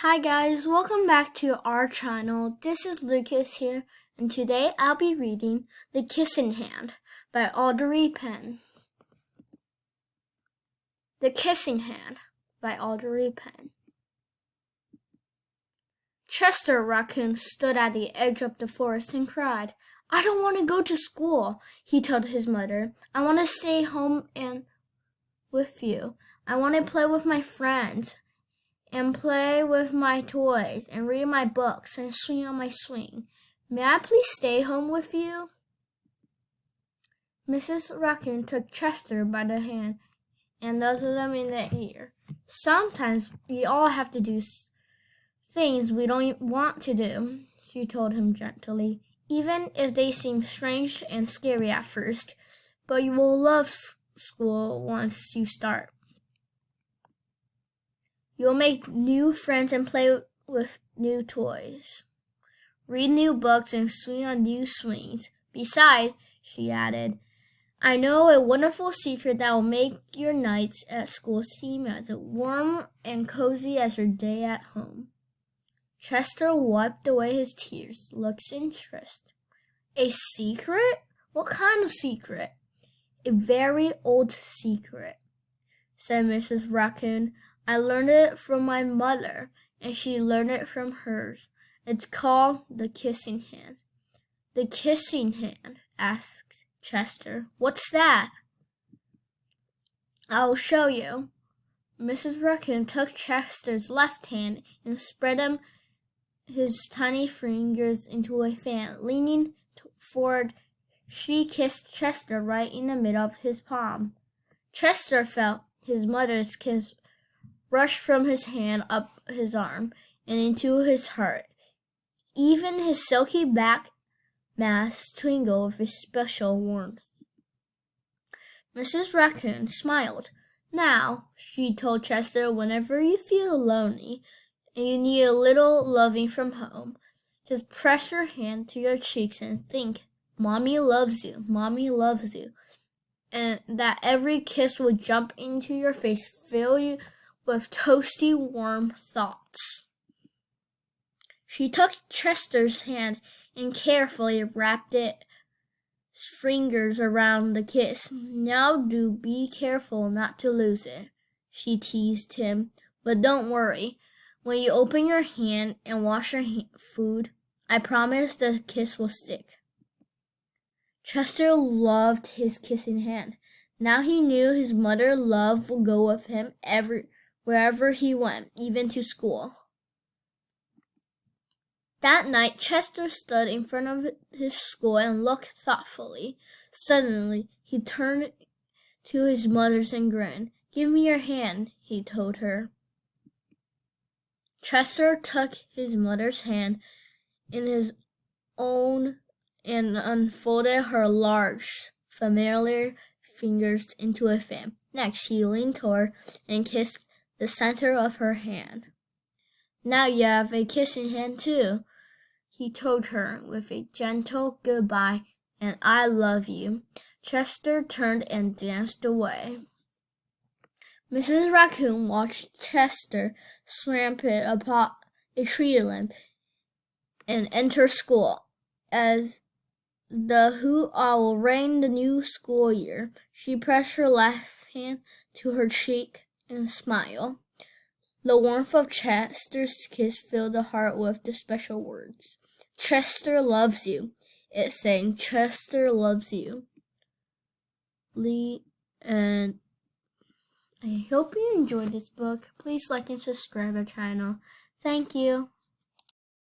Hi guys, welcome back to our channel. This is Lucas here, and today I'll be reading The Kissing Hand by Audrey Penn. The Kissing Hand by Audrey Penn. Chester Raccoon stood at the edge of the forest and cried. "I don't want to go to school," he told his mother. "I want to stay home and with you. I want to play with my friends and play with my toys, and read my books, and swing on my swing. May I please stay home with you?" Mrs. Raccoon took Chester by the hand and nuzzled him in the ear. "Sometimes we all have to do things we don't want to do," she told him gently, "even if they seem strange and scary at first. But you will love school once you start. You'll make new friends and play with new toys, read new books, and swing on new swings. Besides," she added, "I know a wonderful secret that will make your nights at school seem as warm and cozy as your day at home." Chester wiped away his tears, looked interested. "A secret? What kind of secret?" "A very old secret," said Mrs. Raccoon. "I learned it from my mother, and she learned it from hers. It's called the kissing hand." "The kissing hand?" asked Chester. "What's that?" "I'll show you." Mrs. Raccoon took Chester's left hand and spread his tiny fingers into a fan. Leaning forward, she kissed Chester right in the middle of his palm. Chester felt his mother's kiss rush from his hand up his arm and into his heart. Even his silky back mask twinkled with a special warmth. Mrs. Raccoon smiled. "Now," she told Chester, "whenever you feel lonely and you need a little loving from home, just press your hand to your cheeks and think, 'Mommy loves you, Mommy loves you,' and that every kiss will jump into your face, fill you with toasty, warm thoughts." She took Chester's hand and carefully wrapped its fingers around the kiss. "Now do be careful not to lose it," she teased him. "But don't worry. When you open your hand and wash your food, I promise the kiss will stick." Chester loved his kissing hand. Now he knew his mother's love would go with him wherever he went, even to school. That night, Chester stood in front of his school and looked thoughtfully. Suddenly, he turned to his mother and grinned. "Give me your hand," he told her. Chester took his mother's hand in his own and unfolded her large, familiar fingers into a fan. Next, he leaned toward and kissed the center of her hand. "Now you have a kissing hand too," he told her with a gentle goodbye and "I love you." Chester turned and danced away. Mrs. Raccoon watched Chester scamper upon a tree limb and enter school. As the hoot owl rang the new school year, she pressed her left hand to her cheek and smiled. The warmth of Chester's kiss filled the heart with the special words. "Chester loves you," it sang. "Chester loves you." And I hope you enjoyed this book. Please like and subscribe our channel. Thank you.